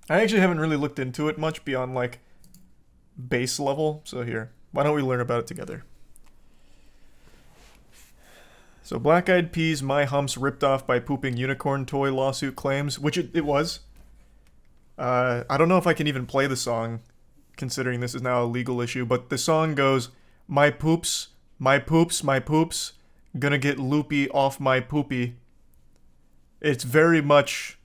I actually haven't really looked into it much beyond like base level. So here, why don't we learn about it together? So Black Eyed Peas, My Humps ripped off by Pooping Unicorn toy lawsuit claims, which it was. I don't know if I can even play the song, considering this is now a legal issue, but the song goes, my poops, my poops, my poops, gonna get loopy off my poopy. It's very much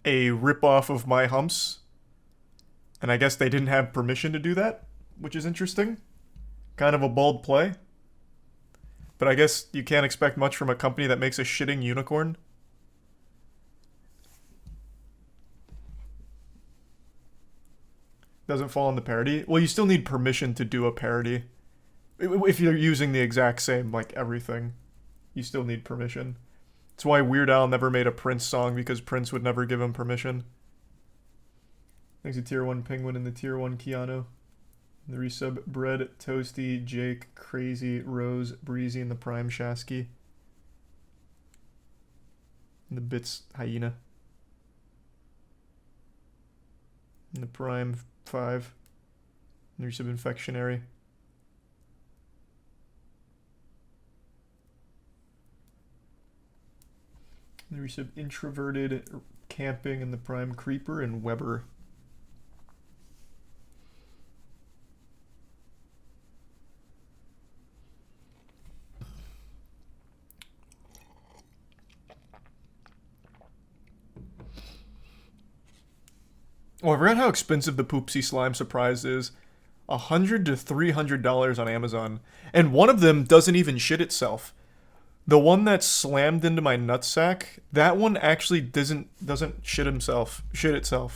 a ripoff of My Humps, and I guess they didn't have permission to do that, which is interesting. Kind of a bold play. But I guess you can't expect much from a company that makes a shitting unicorn. Doesn't fall in the parody. Well, you still need permission to do a parody. If you're using the exact same, like, everything, you still need permission. That's why Weird Al never made a Prince song, because Prince would never give him permission. Thanks to Tier 1 Penguin and the Tier 1 Keanu. The resub Bread, Toasty, Jake, Crazy, Rose, Breezy, and the Prime Shasky. And the Bits Hyena. And the Prime 5. And the resub Infectionary. And the resub Introverted, Camping, and the Prime Creeper, and Weber. Oh, I forgot how expensive the Poopsie Slime Surprise is. $100 to $300 on Amazon. And one of them doesn't even shit itself. The one that slammed into my nutsack, that one actually doesn't shit itself,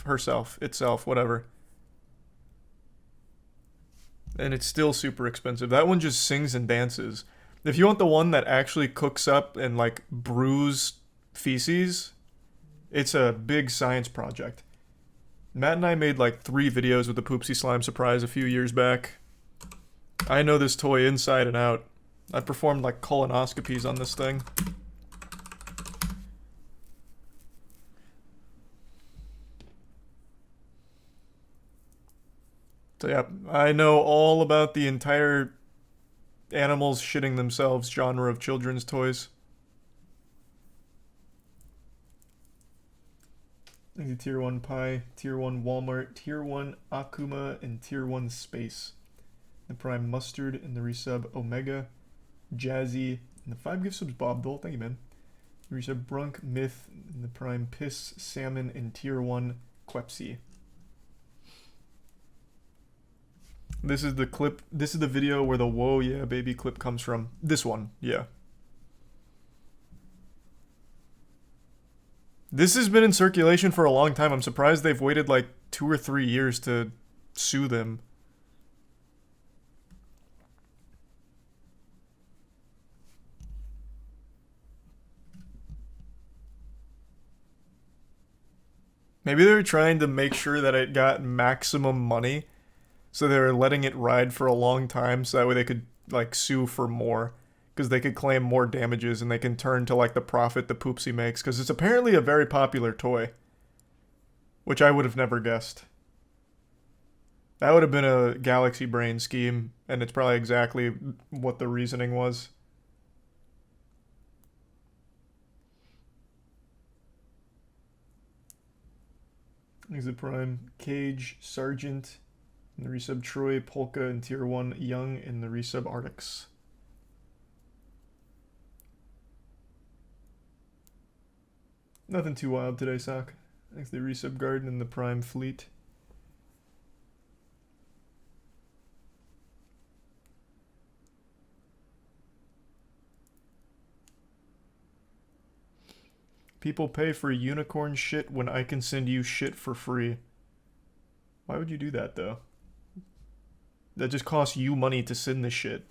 herself, whatever. And it's still super expensive. That one just sings and dances. If you want the one that actually cooks up and like brews feces, it's a big science project. Matt and I made like 3 videos with the Poopsie Slime Surprise a few years back. I know this toy inside and out. I've performed like colonoscopies on this thing. So yeah, I know all about the entire animals shitting themselves genre of children's toys. Tier 1 Pie, Tier 1 Walmart, Tier 1 Akuma, and Tier 1 Space. The Prime Mustard and the resub Omega, Jazzy, and the 5 gift subs Bob Dole, thank you man. The resub Brunk, Myth, and the Prime Piss, Salmon, and Tier 1 Quepsy. This is the clip, this is the video where the Whoa Yeah Baby clip comes from. This one, yeah. This has been in circulation for a long time. I'm surprised they've waited like 2 or 3 years to sue them. Maybe they're trying to make sure that it got maximum money, so they're letting it ride for a long time so that way they could like sue for more, because they could claim more damages and they can turn to like the profit the Poopsie makes, because it's apparently a very popular toy, which I would have never guessed. That would have been a galaxy brain scheme, and it's probably exactly what the reasoning was. Here's the Prime Cage, Sergeant, and the resub Troy, Polka, and Tier 1 Young, and the resub Artix. Nothing too wild today, Sock. Thanks to the resub Garden and the Prime Fleet. People pay for unicorn shit when I can send you shit for free. Why would you do that, though? That just costs you money to send this shit.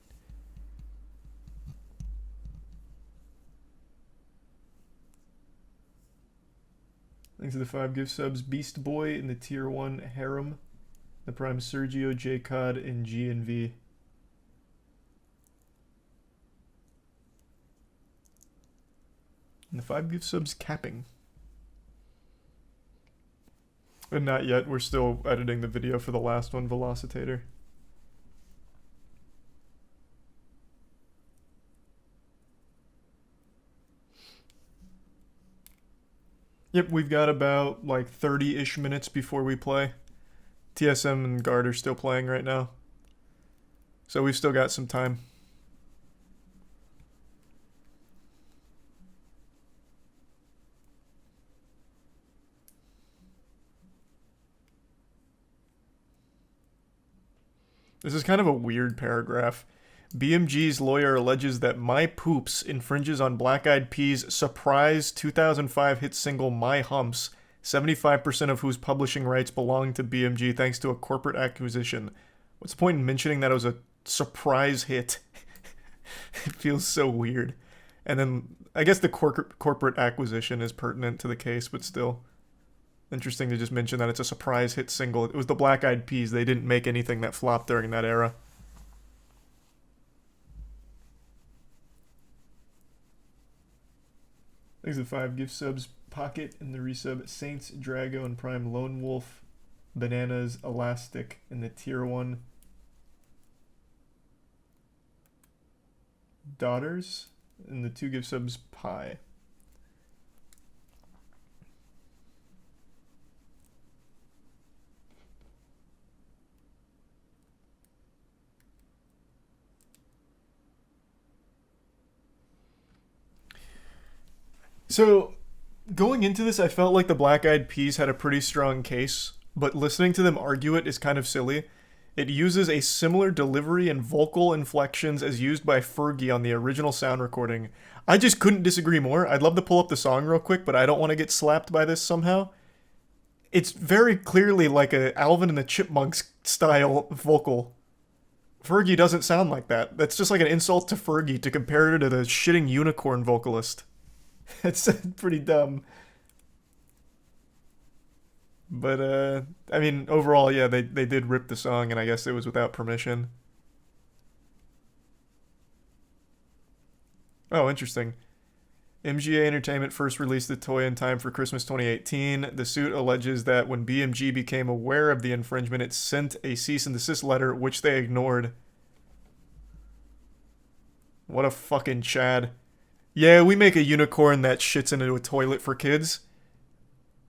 Thanks to the 5 gift subs, Beast Boy in the Tier 1 Harem, the Prime Sergio, J Cod, and G and V. And the 5 gift subs Capping. But not yet. We're still editing the video for the last one, Velocitator. Yep, we've got about like 30-ish minutes before we play. TSM and Guard are still playing right now. So we've still got some time. This is kind of a weird paragraph. BMG's lawyer alleges that My Poops infringes on Black Eyed Peas' surprise 2005 hit single My Humps, 75% of whose publishing rights belong to BMG thanks to a corporate acquisition. What's the point in mentioning that it was a surprise hit? It feels so weird. And then I guess the corporate acquisition is pertinent to the case, but still. Interesting to just mention that it's a surprise hit single. It was the Black Eyed Peas. They didn't make anything that flopped during that era. Thanks to 5 gift subs. Pocket in the resub. Saints, Drago, and Prime Lone Wolf. Bananas, Elastic in the tier 1. Daughters in the 2 gift subs. Pie. So, going into this, I felt like the Black Eyed Peas had a pretty strong case, but listening to them argue it is kind of silly. It uses a similar delivery and vocal inflections as used by Fergie on the original sound recording. I just couldn't disagree more. I'd love to pull up the song real quick, but I don't want to get slapped by this somehow. It's very clearly like a Alvin and the Chipmunks style vocal. Fergie doesn't sound like that. That's just like an insult to Fergie to compare her to the shitting unicorn vocalist. It's pretty dumb. But, I mean, overall, yeah, they did rip the song, and I guess it was without permission. Oh, interesting. MGA Entertainment first released the toy in time for Christmas 2018. The suit alleges that when BMG became aware of the infringement, it sent a cease and desist letter, which they ignored. What a fucking Chad. Yeah, we make a unicorn that shits into a toilet for kids.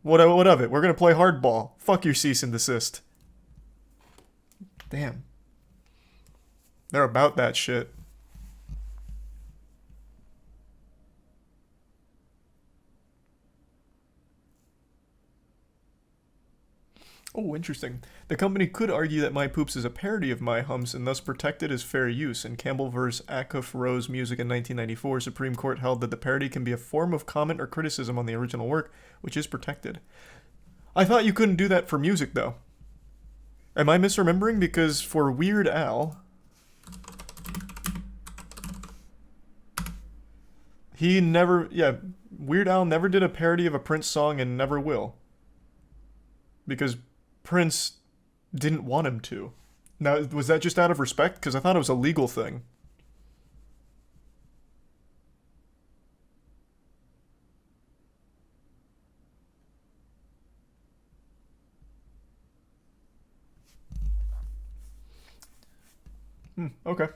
What of it? We're gonna play hardball. Fuck your cease and desist. Damn. They're about that shit. Oh, interesting. The company could argue that My Poops is a parody of My Humps and thus protected as fair use. In Campbell v. Acuff Rose Music in 1994, Supreme Court held that the parody can be a form of comment or criticism on the original work, which is protected. I thought you couldn't do that for music, though. Am I misremembering? Because for Weird Al, Weird Al never did a parody of a Prince song and never will. Because Prince didn't want him to. Now, was that just out of respect? Because I thought it was a legal thing. Okay.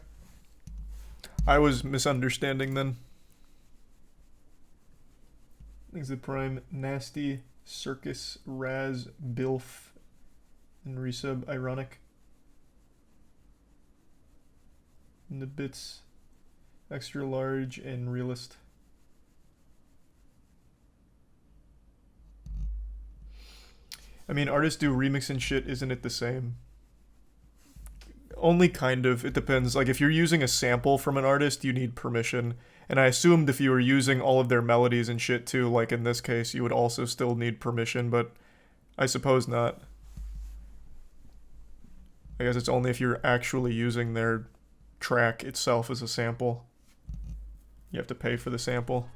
I was misunderstanding then. Things that Prime, Nasty, Circus, Raz, Bilf, and resub, Ironic. And the bits, Extra Large, and Realist. I mean, artists do remix and shit, isn't it the same? Only kind of. It depends. Like, if you're using a sample from an artist, you need permission. And I assumed if you were using all of their melodies and shit too, like in this case, you would also still need permission, but I suppose not. I guess it's only if you're actually using their track itself as a sample. You have to pay for the sample.